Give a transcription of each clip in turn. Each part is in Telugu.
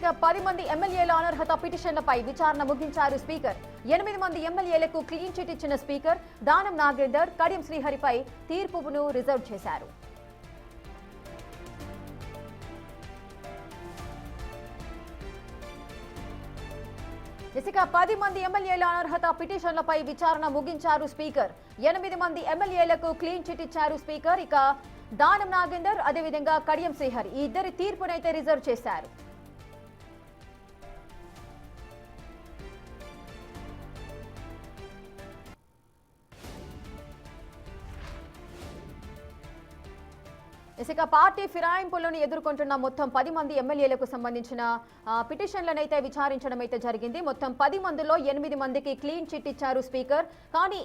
ఇక 10 మంది ఎమ్మెల్యేల అనర్హత పిటిషన్లపై విచారణ ముగించారు స్పీకర్. 8 మంది ఎమ్మెల్యేలకు క్లీన్ చిట్ ఇచ్చిన స్పీకర్ దానం నాగేందర్ కడియం శ్రీహరిపై తీర్పును రిజర్వ్ చేశారు. ఇక 10 మంది ఎమ్మెల్యేల అనర్హత పిటిషన్లపై విచారణ ముగించారు స్పీకర్. 8 మంది ఎమ్మెల్యేలకు క్లీన్ చిట్ ఇచ్చారు స్పీకర్. ఇక దానం నాగేందర్ అదేవిధంగా కడియం శ్రీహరి ఈ ఇద్దరి తీర్పునైతే రిజర్వ్ చేశారు. ఇక పార్టీ ఫిరాయింపులను ఎదుర్కొంటున్న మొత్తం 10 మంది ఎమ్మెల్యేలకు సంబంధించిన పిటిషన్లనైతే విచారించడం అయితే జరిగింది. మొత్తం 10 మందిలో 8 మందికి క్లీన్ చిట్ ఇచ్చారు స్పీకర్. కానీ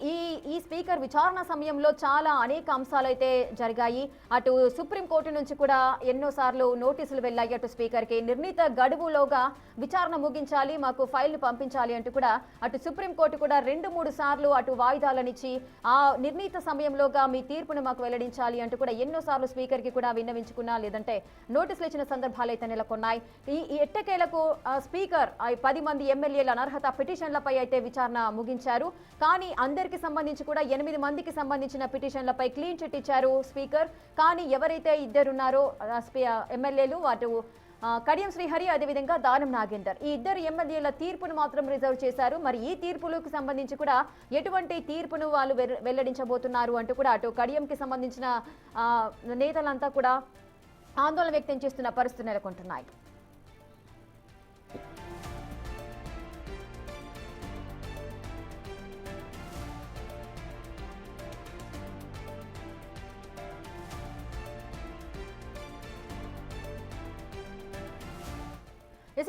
ఈ స్పీకర్ విచారణ సమయంలో చాలా అనేక అంశాలు అయితే జరిగాయి. అటు సుప్రీంకోర్టు నుంచి కూడా ఎన్నోసార్లు నోటీసులు వెళ్ళాయి. అటు స్పీకర్కి నిర్ణీత గడువులోగా విచారణ ముగించాలి, మాకు ఫైల్ను పంపించాలి అంటూ కూడా అటు సుప్రీంకోర్టు కూడా 2-3 సార్లు అటు వాయిదాలనిచ్చి ఆ నిర్ణీత సమయంలోగా మీ తీర్పును మాకు వెల్లడించాలి అంటూ కూడా ఎన్నోసార్లు స్పీకర్ కూడా విన్నవించుకున్నా లేదంటే నోటీసులు ఇచ్చిన సందర్భాలు అయితే నెలకొన్నాయి. ఈ ఎట్టకేలకు స్పీకర్ 10 మంది ఎమ్మెల్యేల అనర్హత పిటిషన్లపై అయితే విచారణ ముగించారు. కానీ అందరికి సంబంధించి కూడా 8 మందికి సంబంధించిన పిటిషన్లపై క్లీన్ చిట్ ఇచ్చారు స్పీకర్. కానీ ఎవరైతే ఇద్దరున్నారో ఎమ్మెల్యేలు అటు కడియం శ్రీహరి అదేవిధంగా దానం నాగేందర్ ఈ ఇద్దరు ఎమ్మెల్యేల తీర్పును మాత్రం రిజర్వ్ చేశారు. మరి ఈ తీర్పులకు సంబంధించి కూడా ఎటువంటి తీర్పును వాళ్ళు వెల్లడించబోతున్నారు అంటూ కూడా అటు కడియంకి సంబంధించిన నేతలంతా కూడా ఆందోళన వ్యక్తం చేస్తున్న పరిస్థితులు నెలకొంటున్నాయి.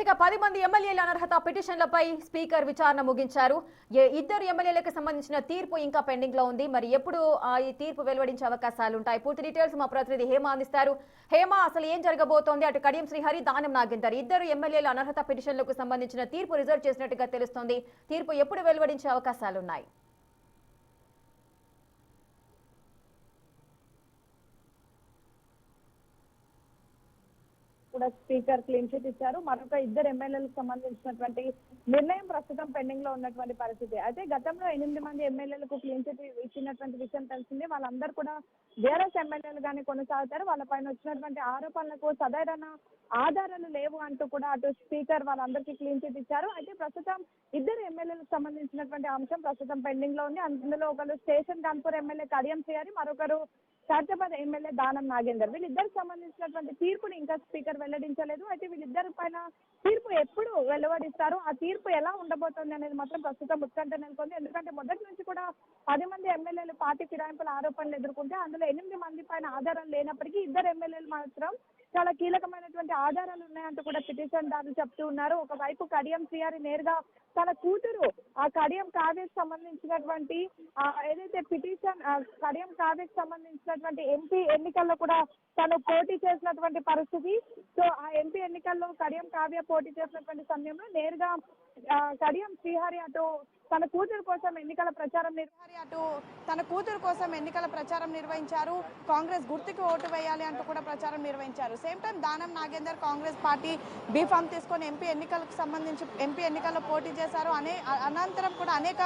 ఇక 10 మంది ఎమ్మెల్యేల అనర్హత పిటిషన్లపై స్పీకర్ విచారణ ముగించారు. ఇద్దరు ఎమ్మెల్యేలకు సంబంధించిన తీర్పు ఇంకా పెండింగ్ లో ఉంది. మరి ఎప్పుడు ఈ తీర్పు వెలువడించే అవకాశాలు ఉంటాయి? పూర్తి డీటెయిల్స్ మా ప్రతినిధి హేమ అందిస్తారు. హేమ, అసలు ఏం జరగబోతోంది? అటు కడియం శ్రీహరి, దానం నాగేందర్ ఇద్దరు ఎమ్మెల్యేల అనర్హత పిటిషన్లకు సంబంధించిన తీర్పు రిజర్వ్ చేసినట్టుగా తెలుస్తోంది. తీర్పు ఎప్పుడు వెలువడించే అవకాశాలు ఉన్నాయి? కూడా స్పీకర్ క్లీన్ చిట్ ఇచ్చారు. మరొక ఇద్దరు ఎమ్మెల్యేలకు సంబంధించినటువంటి నిర్ణయం ప్రస్తుతం పెండింగ్ లో ఉన్నటువంటి పరిస్థితి. అయితే గతంలో 8 మంది ఎమ్మెల్యేలకు క్లీన్ చిట్ ఇచ్చినటువంటి విషయం తెలిసింది. వాళ్ళందరూ కూడా బీఆర్ఎస్ ఎమ్మెల్యేలు గానీ కొనసాగుతారు. వాళ్ళపైన వచ్చినటువంటి ఆరోపణలకు సదైన ఆధారాలు లేవు అంటూ కూడా అటు స్పీకర్ వాళ్ళందరికీ క్లీన్ చిట్ ఇచ్చారు. అయితే ప్రస్తుతం ఇద్దరు ఎమ్మెల్యేలకు సంబంధించినటువంటి అంశం ప్రస్తుతం పెండింగ్ లో ఉంది. అందులో ఒకరు స్టేషన్ కాన్పూర్ ఎమ్మెల్యే కడియం శ్రీహరి, మరొకరు ఖైరతాబాద్ ఎమ్మెల్యే దానం నాగేందర్. వీళ్ళిద్దరికి సంబంధించినటువంటి తీర్పుని ఇంకా స్పీకర్ వెల్లడించలేదు. అయితే వీళ్ళిద్దరి పైన తీర్పు ఎప్పుడు వెలువడిస్తారు, ఆ తీర్పు ఎలా ఉండబోతోంది అనేది మాత్రం ప్రస్తుతం ఉత్కంఠ నెలకొంది. ఎందుకంటే మొదటి నుంచి కూడా 10 మంది ఎమ్మెల్యేలు పార్టీ ఫిరాయింపుల ఆరోపణలు ఎదుర్కొంటే అందులో 8 మంది పైన ఆధారాలు లేనప్పటికీ ఇద్దరు ఎమ్మెల్యేలు మాత్రం చాలా కీలకమైనటువంటి ఆధారాలు ఉన్నాయంటూ కూడా పిటిషన్ దారులు చెప్తూ ఉన్నారు. ఒకవైపు కడియం శ్రీహరి నేరుగా తన కూతురు ఆ కడియం కావ్యకు సంబంధించినటువంటి ఏదైతే పిటిషన్ కడియం కావ్యకు సంబంధించినటువంటి ఎంపీ ఎన్నికల్లో కూడా తను పోటీ చేసినటువంటి పరిస్థితి. సో ఆ ఎంపీ ఎన్నికల్లో కడియం కావ్య పోటీ చేసినటువంటి సమయంలో నేరుగా కడియం శ్రీహరి అటు తన కూతురు కోసం ఎన్నికల ప్రచారం నిర్వహించారు. కాంగ్రెస్ గుర్తుకి ఓటు వేయాలి అంటూ కూడా ప్రచారం నిర్వహించారు. Same time Danam Nagender Congress party B form తీసుకొని ఎంపీ ఎన్నికల్లో పోటీ చేశారు. అనంతరం కూడా అనేక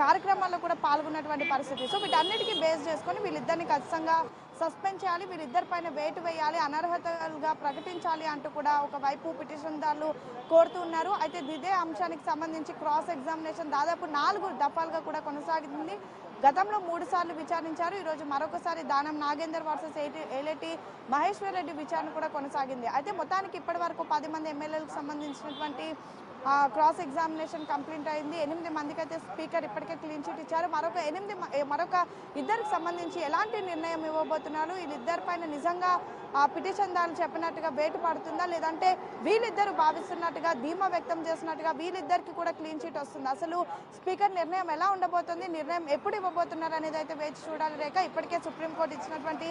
కార్యక్రమాల్లో కూడా పాల్గొన్నటువంటి పరిస్థితి. సో వీటన్నిటికీ బేస్ చేసుకొని వీళ్ళిద్దరిని ఖచ్చితంగా సస్పెండ్ చేయాలి, వీళ్ళిద్దరిపైన వేటు వేయాలి, అనర్హతలుగా ప్రకటించాలి అంటూ కూడా ఒకవైపు పిటిషన్దారులు కోరుతున్నారు. అయితే ఇదే అంశానికి సంబంధించి క్రాస్ ఎగ్జామినేషన్ దాదాపు 4 దఫాలుగా కూడా కొనసాగింది. గతంలో 3 సార్లు విచారించారు. ఈరోజు మరొకసారి దానం నాగేందర్ వర్సెస్ ఏలేటి మహేశ్వర్ రెడ్డి విచారణ కూడా కొనసాగింది. అయితే మొత్తానికి ఇప్పటి వరకు 10 మంది ఎమ్మెల్యేలకు సంబంధించినటువంటి క్రాస్ ఎగ్జామినేషన్ కంప్లీట్ అయింది. 8 మందికి అయితే స్పీకర్ ఇప్పటికే క్లీన్ చిట్ ఇచ్చారు. మరొక ఇద్దరికి సంబంధించి ఎలాంటి నిర్ణయం ఇవ్వబోతున్నారు, వీళ్ళిద్దరిపైన నిజంగా పిటిషన్దారులు చెప్పినట్టుగా వేటు పడుతుందా, లేదంటే వీళ్ళిద్దరు భావిస్తున్నట్టుగా ధీమా వ్యక్తం చేసినట్టుగా వీళ్ళిద్దరికి కూడా క్లీన్ చిట్ వస్తుంది? అసలు స్పీకర్ నిర్ణయం ఎలా ఉండబోతుంది, నిర్ణయం ఎప్పుడు తీసుకోబోతున్నారు అనేది అయితే వేచి చూడాలి రేఖ. ఇప్పటికే సుప్రీంకోర్టు ఇచ్చినటువంటి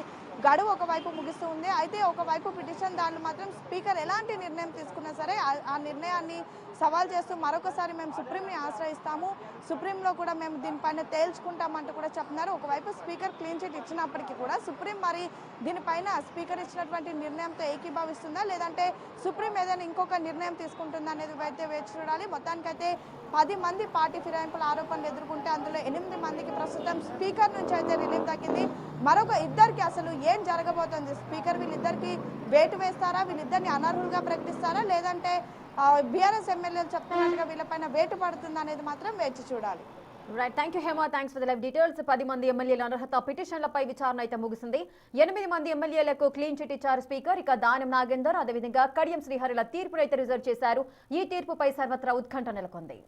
గడువు ఒకవైపు ముగిస్తూ ఉంది. అయితే ఒకవైపు పిటిషన్ దాడులు మాత్రం స్పీకర్ ఎలాంటి నిర్ణయం తీసుకున్నా సరే ఆ నిర్ణయాన్ని సవాల్ చేస్తూ మరొకసారి మేము సుప్రీంని ఆశ్రయిస్తాము, సుప్రీంలో కూడా మేము దీనిపైన తేల్చుకుంటామంటూ కూడా చెప్తున్నారు. ఒకవైపు స్పీకర్ క్లీన్ చిట్ ఇచ్చినప్పటికీ కూడా సుప్రీం మరి దీనిపైన స్పీకర్ ఇచ్చినటువంటి నిర్ణయంతో ఏకీభవిస్తుందా లేదంటే సుప్రీం ఏదైనా ఇంకొక నిర్ణయం తీసుకుంటుందా అనేది అయితే వేచి చూడాలి. మొత్తానికైతే 10 మంది పార్టీ ఫిరాయింపుల ఆరోపణలు ఎదుర్కొంటే అందులో 8 మందికి ప్రస్తుతం స్పీకర్ నుంచి అయితే రిలీఫ్ దక్కింది. మరొక ఇద్దరికి అసలు ఏం జరగబోతోంది? స్పీకర్ వీళ్ళిద్దరికి వేటు వేస్తారా, వీళ్ళిద్దరిని అనర్హులుగా ప్రకటిస్తారా, లేదంటే బీఆర్ఎస్ ఎమ్మెల్యేలు చెప్తున్నట్టుగా వీళ్ళపైన వేటు పడుతుందా అనేది మాత్రం వేచి చూడాలి. Right, thank you Hema, thanks for the live details. 10 మంది ఎమ్మెల్యేల అనర్హత పిటిషన్లపై విచారణ అయితే ముగిసింది. 8 మంది ఎమ్మెల్యేలకు క్లీన్ చిట్ ఇచ్చారు స్పీకర్. ఇక దానం నాగేందర్, అదేవిధంగా కడియం శ్రీహరిల తీర్పునైతే రిజర్వ్ చేశారు. ఈ తీర్పుపై సర్వత్రా ఉత్కంఠ నెలకొంది.